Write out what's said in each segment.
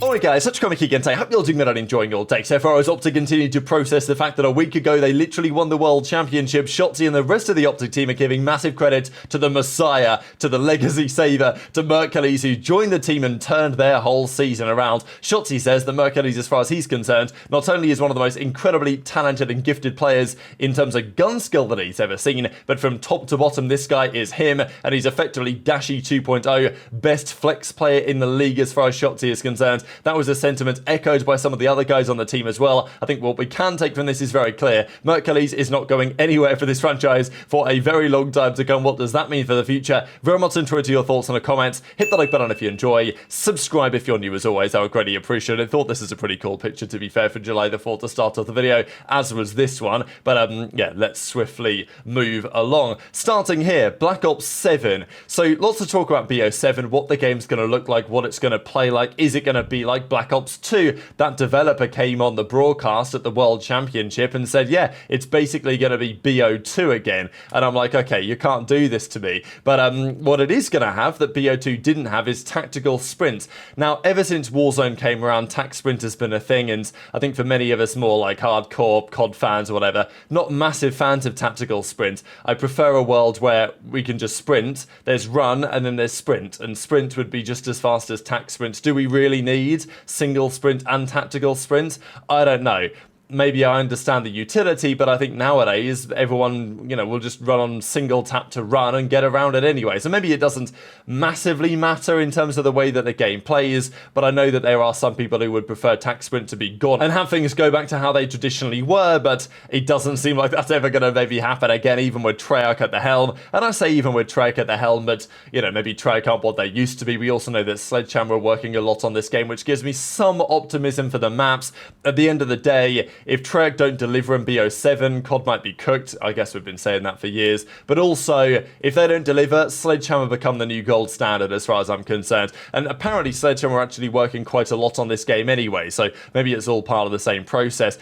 Alright guys, such a comic again today. I hope you're doing that and enjoying your day. So far as OpTic continue to process the fact that a week ago they literally won the World Championship, Shotzzy and the rest of the OpTic team are giving massive credit to the Messiah, to the Legacy Saver, to Mercules, who joined the team and turned their whole season around. Shotzzy says that Mercules, as far as he's concerned, not only is one of the most incredibly talented and gifted players in terms of gun skill that he's ever seen, but from top to bottom, this guy is him, and he's effectively Dashy 2.0, best flex player in the league as far as Shotzzy is concerned. That was a sentiment echoed by some of the other guys on the team as well. I think what we can take from this is very clear. Mercules is not going anywhere for this franchise for a very long time to come. What does that mean for the future? Very much into your thoughts in the comments. Hit the like button if you enjoy. Subscribe if you're new as always. I would greatly appreciate it. Thought this is a pretty cool picture, to be fair, for July the 4th to start off the video, as was this one. But yeah, let's swiftly move along. Starting here, Black Ops 7. So lots of talk about BO7, what the game's going to look like, what it's going to play like. Is it going to be like Black Ops 2? That developer came on the broadcast at the World Championship and said, yeah, it's basically going to be BO2 again. And I'm like, okay, you can't do this to me. But what it is going to have that BO2 didn't have is tactical sprints. Now, ever since Warzone came around, tac sprint has been a thing, and I think for many of us more like hardcore COD fans or whatever, not massive fans of tactical sprint. I prefer a world where we can just sprint, there's run, and then there's sprint, and sprint would be just as fast as tac sprints. Do we really need single sprint and tactical sprint? I don't know. Maybe I understand the utility, but I think nowadays everyone, will just run on single tap to run and get around it anyway. So maybe it doesn't massively matter in terms of the way that the game plays, but I know that there are some people who would prefer tac sprint to be gone and have things go back to how they traditionally were, but it doesn't seem like that's ever going to maybe happen again, even with Treyarch at the helm. And I say even with Treyarch at the helm, but, maybe Treyarch aren't what they used to be. We also know that Sledgehammer are working a lot on this game, which gives me some optimism for the maps. At the end of the day, if Treyarch don't deliver in BO7, COD might be cooked. I guess we've been saying that for years. But also, if they don't deliver, Sledgehammer become the new gold standard as far as I'm concerned. And apparently Sledgehammer are actually working quite a lot on this game anyway, so maybe it's all part of the same process.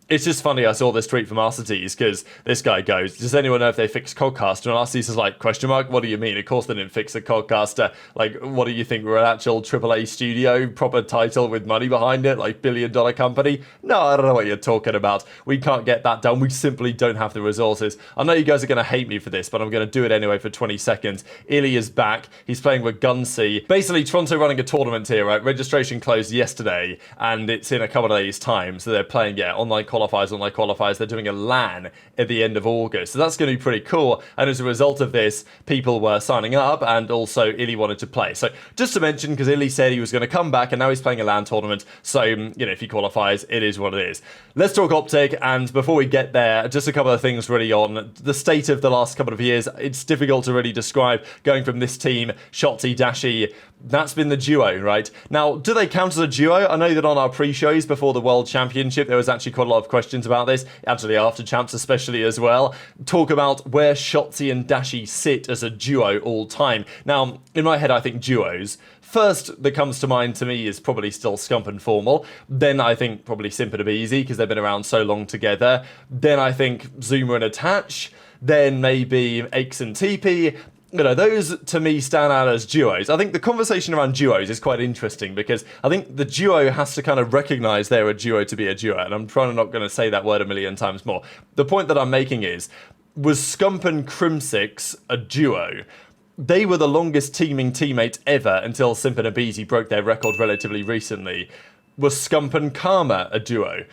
It's just funny, I saw this tweet from Arcetes, because this guy goes, does anyone know if they fixed Codcaster? And Arcetes is like, question mark, what do you mean? Of course they didn't fix the Codcaster. Like, what do you think, we're an actual AAA studio, proper title with money behind it, like billion-dollar company? No, I don't know what you're talking about. We can't get that done, we simply don't have the resources. I know you guys are going to hate me for this, but I'm going to do it anyway for 20 seconds. aBeZy is back, he's playing with Ghosty. Basically, Toronto running a tournament here, right? Registration closed yesterday, and it's in a couple of days' time, so they're playing, yeah, online qualifiers, they're doing a LAN at the end of August. So that's going to be pretty cool. And as a result of this, people were signing up, and also aBeZy wanted to play. So just to mention, because aBeZy said he was going to come back, and now he's playing a LAN tournament. So, if he qualifies, it is what it is. Let's talk OpTic, and before we get there, just a couple of things really on the state of the last couple of years. It's difficult to really describe going from this team, Shotzzy, Dashy. That's been the duo, right? Now, do they count as a duo? I know that on our pre-shows before the World Championship, there was actually quite a lot of questions about this, actually after Champs especially as well. Talk about where Shotzzy and Dashy sit as a duo all time. Now, in my head, I think duos. First that comes to mind to me is probably still Scump and Formal. Then I think probably Simp and aBeZy, because they've been around so long together. Then I think Zoomer and Attach. Then maybe Aches and TP. Those to me stand out as duos. I think the conversation around duos is quite interesting, because I think the duo has to kind of recognize they're a duo to be a duo, and I'm trying to not going to say that word a million times more. The point that I'm making is, was Scump and Crimsix a duo? They were the longest teaming teammates ever until Simp and aBeZy broke their record relatively recently. Was Scump and Karma a duo?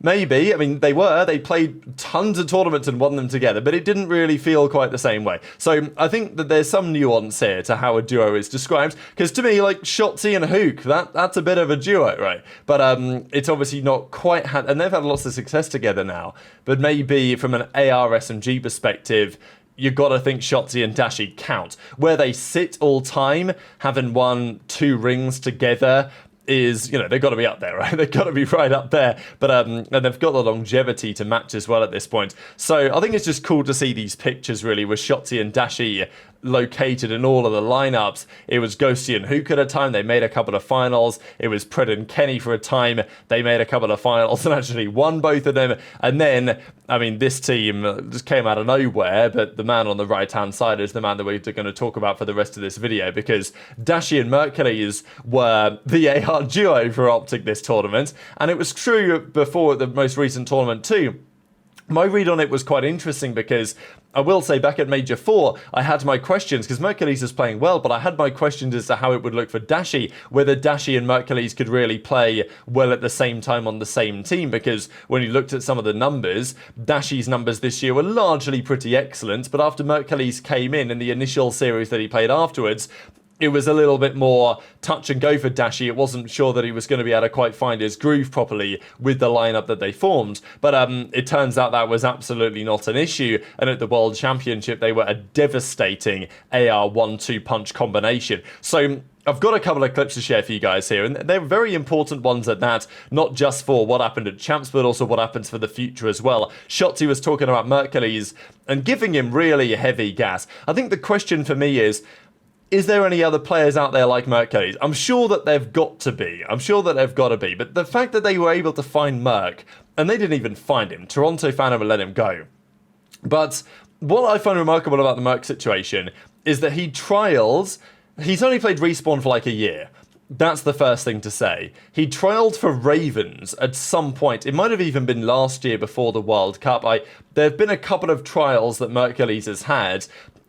Maybe. I mean, they played tons of tournaments and won them together, but it didn't really feel quite the same way. So I think that there's some nuance here to how a duo is described, because to me, like Shotzzy and Huke, that's a bit of a duo, right? But it's obviously not quite had, and they've had lots of success together now, but maybe from an AR SMG perspective, you've got to think Shotzzy and Dashy count. Where they sit all time, having won 2 rings together, is, they've got to be up there, right? They've got to be right up there. But and they've got the longevity to match as well at this point. So I think it's just cool to see these pictures, really, with Shotzzy and Dashy located in all of the lineups. It was Ghosty and Huke at a time. They made a couple of finals. It was Pred and Kenny for a time. They made a couple of finals and actually won both of them. And then, I mean, this team just came out of nowhere, but the man on the right-hand side is the man that we're going to talk about for the rest of this video, because Dashy and Mercules were the AR duo for OpTic this tournament, and it was true before the most recent tournament too. My read on it was quite interesting because I will say back at Major 4, I had my questions because Mercules is playing well, but I had my questions as to how it would look for Dashy, whether Dashy and Mercules could really play well at the same time on the same team, because when you looked at some of the numbers, Dashy's numbers this year were largely pretty excellent, but after Mercules came in the initial series that he played afterwards, it was a little bit more touch and go for Dashy. It wasn't sure that he was going to be able to quite find his groove properly with the lineup that they formed. But it turns out that was absolutely not an issue. And at the World Championship, they were a devastating AR 1-2 punch combination. So I've got a couple of clips to share for you guys here, and they're very important ones at that, not just for what happened at Champs, but also what happens for the future as well. Shotzzy was talking about Mercules and giving him really heavy gas. I think the question for me is there any other players out there like Mercules? I'm sure that they've got to be. I'm sure that they've got to be. But the fact that they were able to find Merc, and they didn't even find him. Toronto found him and let him go. But what I find remarkable about the Merc situation is that he's only played Respawn for like a year. That's the first thing to say. He trialled for Ravens at some point. It might have even been last year before the World Cup. There have been a couple of trials that Mercules has had,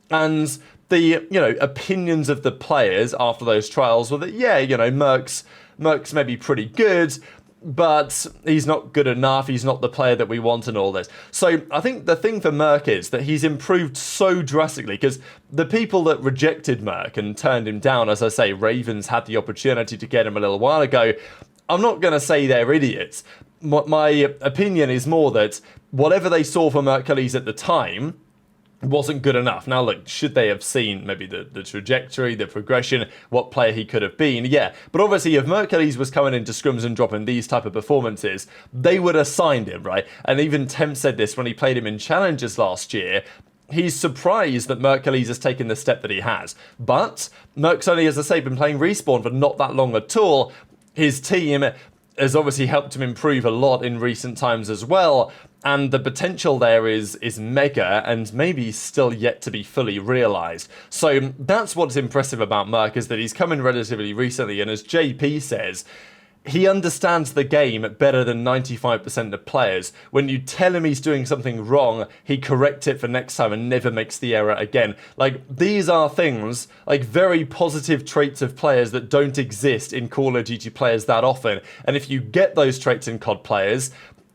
and the opinions of the players after those trials were that, Merc's maybe pretty good, but he's not good enough. He's not the player that we want and all this. So I think the thing for Merc is that he's improved so drastically, because the people that rejected Merc and turned him down, as I say, Ravens had the opportunity to get him a little while ago. I'm not going to say they're idiots. My opinion is more that whatever they saw for Mercules at the time wasn't good enough. Now look, should they have seen maybe the trajectory, the progression, what player he could have been? Yeah, but obviously if Mercules was coming into scrims and dropping these type of performances, they would have signed him, right? And even Temp said this when he played him in Challengers last year. He's surprised that Mercules has taken the step that he has. But Merc's only, as I say, been playing Respawn for not that long at all. His team has obviously helped him improve a lot in recent times as well. And the potential there is mega, and maybe still yet to be fully realised. So that's what's impressive about Merc, is that he's come in relatively recently, and as JP says, he understands the game better than 95% of players. When you tell him he's doing something wrong, he corrects it for next time and never makes the error again. Like, these are things, like very positive traits of players that don't exist in Call of Duty players that often. And if you get those traits in COD players,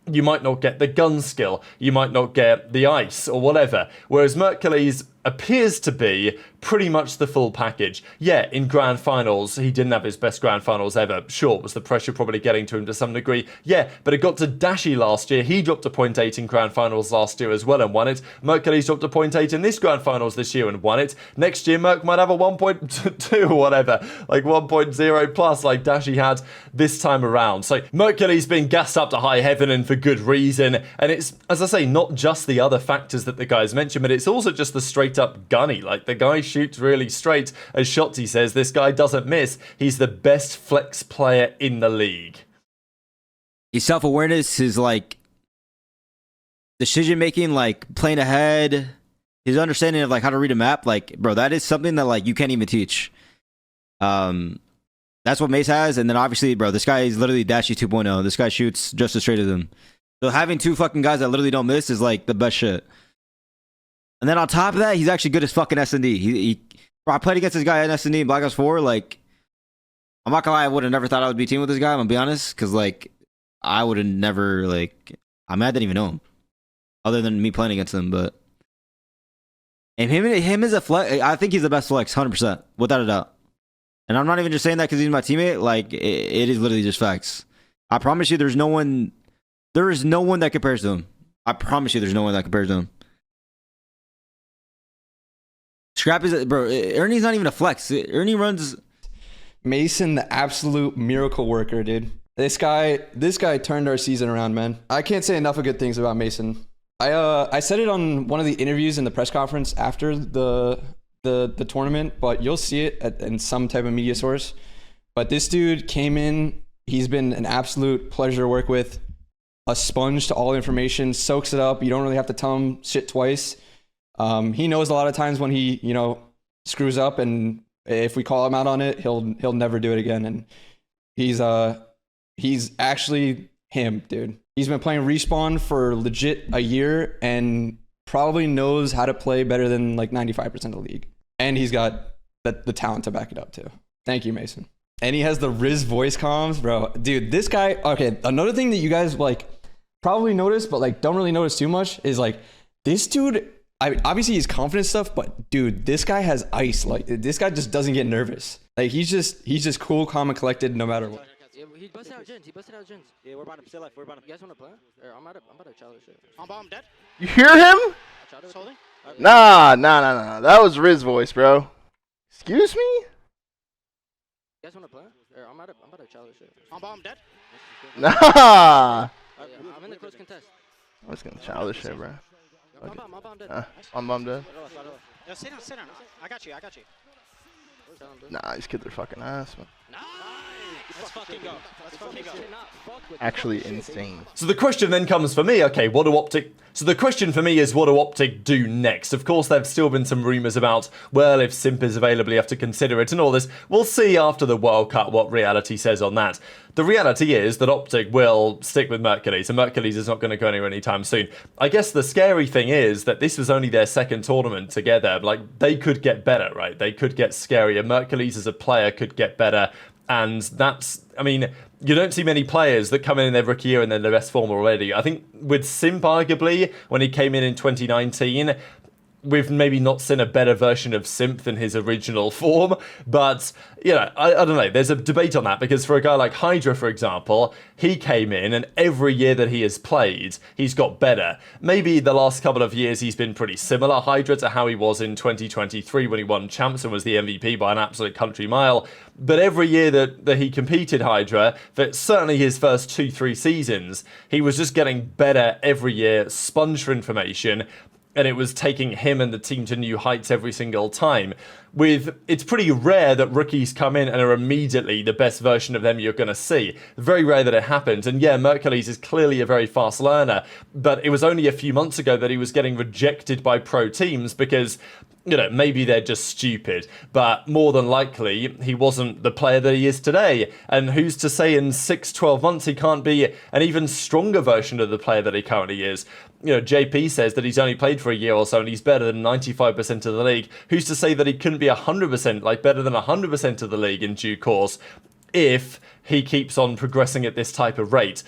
you might not get the gun skill, you might not get the ice or whatever. Whereas Mercules appears to be pretty much the full package. Yeah, in grand finals, he didn't have his best grand finals ever. Sure, was the pressure probably getting to him to some degree? Yeah, but it got to Dashy last year. He dropped a 0.8 in grand finals last year as well and won it. Mercules dropped a 0.8 in this grand finals this year and won it. Next year, Merc might have a 1.2 or whatever, like 1.0 plus like Dashy had this time around. So Mercules being gassed up to high heaven, and for good reason. And it's, as I say, not just the other factors that the guys mentioned, but it's also just the straight up gunny. Like, the guy shoots really straight. As Shotzzy says, this guy doesn't miss. He's the best flex player in the league. His self-awareness, his like decision making, like playing ahead, his understanding of like how to read a map, like, bro, that is something that like you can't even teach. That's what Mace has. And then obviously, bro, this guy is literally Dashy 2.0. This guy shoots just as straight as him. So having two fucking guys that literally don't miss is like the best shit. And then on top of that, he's actually good as fucking S&D. Bro, I played against this guy in S&D in Black Ops 4. Like, I'm not gonna lie, I would have never thought I would be teaming with this guy, I'm gonna be honest. Because, like, I would have never, like, I mean, I didn't even know him. Other than me playing against him, but. And him is a flex. I think he's the best flex, 100%. Without a doubt. And I'm not even just saying that because he's my teammate. Like, it is literally just facts. I promise you, there is no one that compares to him. I promise you, there's no one that compares to him. Scrappy's, bro, Ernie's not even a flex. Ernie runs. Mason, the absolute miracle worker, dude. This guy turned our season around, man. I can't say enough of good things about Mason. I said it on one of the interviews in the press conference after the the tournament, but you'll see it in some type of media source. But this dude came in. He's been an absolute pleasure to work with. A sponge to all information, soaks it up. You don't really have to tell him shit twice. He knows a lot of times when he, you know, screws up, and if we call him out on it, he'll never do it again. And he's actually him, dude. He's been playing Respawn for legit a year and probably knows how to play better than like 95% of the league. And he's got the talent to back it up too. Thank you, Mason. And he has the Riz voice comms, bro. Dude, this guy, okay, another thing that you guys like probably notice, but like don't really notice too much is like this dude, obviously he's confident stuff, but dude, this guy has ice. Like this guy just doesn't get nervous. Like he's just cool, calm, and collected no matter what. Yeah, he busted out gens. Yeah, we're about to still left. We're about to. You guys want to play? I'm about to challenge shit. I'm dead. You hear him? Holding? Nah. That was Riz voice, bro. Excuse me? You guys want to play? I'm about to challenge shit. I'm dead. Nah. I'm in the close contest. I was gonna childish shit, bro. Okay. I'm dead. I'm dead. Yeah, sit down. I got you. Nah, these kids are fucking ass, man. Let's fucking go. Actually insane. So the question then comes for me, okay, what do OpTic... So the question for me is, what do OpTic do next? Of course, there've still been some rumours about, well, if Simp is available, you have to consider it and all this. We'll see after the World Cup what reality says on that. The reality is that OpTic will stick with Mercules, and Mercules is not going to go anywhere anytime soon. I guess the scary thing is that this was only their second tournament together. Like, they could get better, right? They could get scarier. Mercules as a player could get better. And that's, I mean, you don't see many players that come in their rookie year and they're the best form already. I think with Simp, arguably, when he came in 2019, we've maybe not seen a better version of Simp than his original form, but, you know, I don't know, there's a debate on that, because for a guy like HyDra, for example, he came in and every year that he has played, he's got better. Maybe the last couple of years he's been pretty similar, HyDra, to how he was in 2023 when he won Champs and was the MVP by an absolute country mile, but every year that he competed, HyDra, for certainly his first 2-3 seasons, he was just getting better every year, sponge for information, and it was taking him and the team to new heights every single time. It's pretty rare that rookies come in and are immediately the best version of them you're going to see. Very rare that it happens. And yeah, Mercules is clearly a very fast learner, but it was only a few months ago that he was getting rejected by pro teams because, you know, maybe they're just stupid, but more than likely he wasn't the player that he is today. And who's to say in 6-12 months he can't be an even stronger version of the player that he currently is? You know, JP says that he's only played for a year or so and he's better than 95% of the league. Who's to say that he couldn't be 100%, like better than 100% of the league in due course, if he keeps on progressing at this type of rate?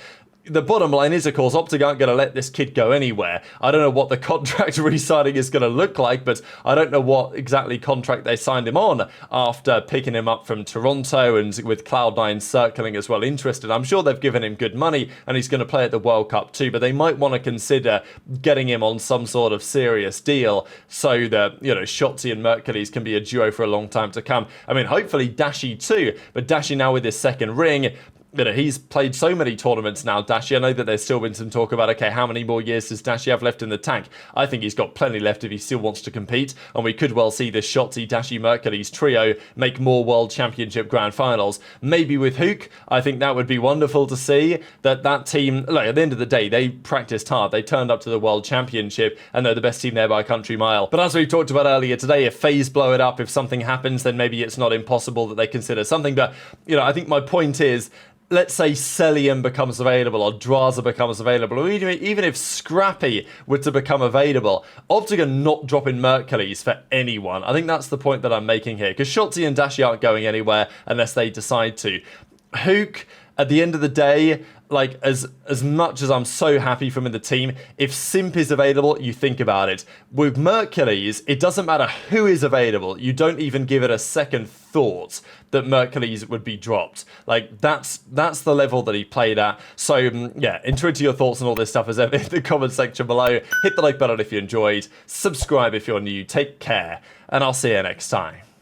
The bottom line is, of course, OpTic aren't going to let this kid go anywhere. I don't know what the contract re-signing is going to look like, but I don't know what exactly contract they signed him on after picking him up from Toronto, and with Cloud9 circling as well interested. I'm sure they've given him good money and he's going to play at the World Cup too, but they might want to consider getting him on some sort of serious deal so that, you know, Shotzzy and Mercules can be a duo for a long time to come. I mean, hopefully Dashy too, but Dashy now with his second ring, you know, he's played so many tournaments now, Dashy. I know that there's still been some talk about, okay, how many more years does Dashy have left in the tank? I think he's got plenty left if he still wants to compete, and we could well see this Shotzzy, Dashy, Mercules trio make more World Championship Grand Finals. Maybe with Huke, I think that would be wonderful to see, that team, look, at the end of the day, they practiced hard, they turned up to the World Championship, and they're the best team there by a country mile. But as we talked about earlier today, if FaZe blow it up, if something happens, then maybe it's not impossible that they consider something, but, you know, I think my point is, let's say Cellium becomes available or Drazah becomes available, or even if Scrappy were to become available, OpTic are not dropping Mercules for anyone. I think that's the point that I'm making here, because Shotzzy and Dashy aren't going anywhere unless they decide to. Huke, at the end of the day, like, as much as I'm so happy for him in the team, if Simp is available, you think about it. With Mercules, it doesn't matter who is available. You don't even give it a second thought that Mercules would be dropped. Like, that's the level that he played at. So, yeah, enter into your thoughts on all this stuff as ever in the comment section below. Hit the like button if you enjoyed. Subscribe if you're new. Take care, and I'll see you next time.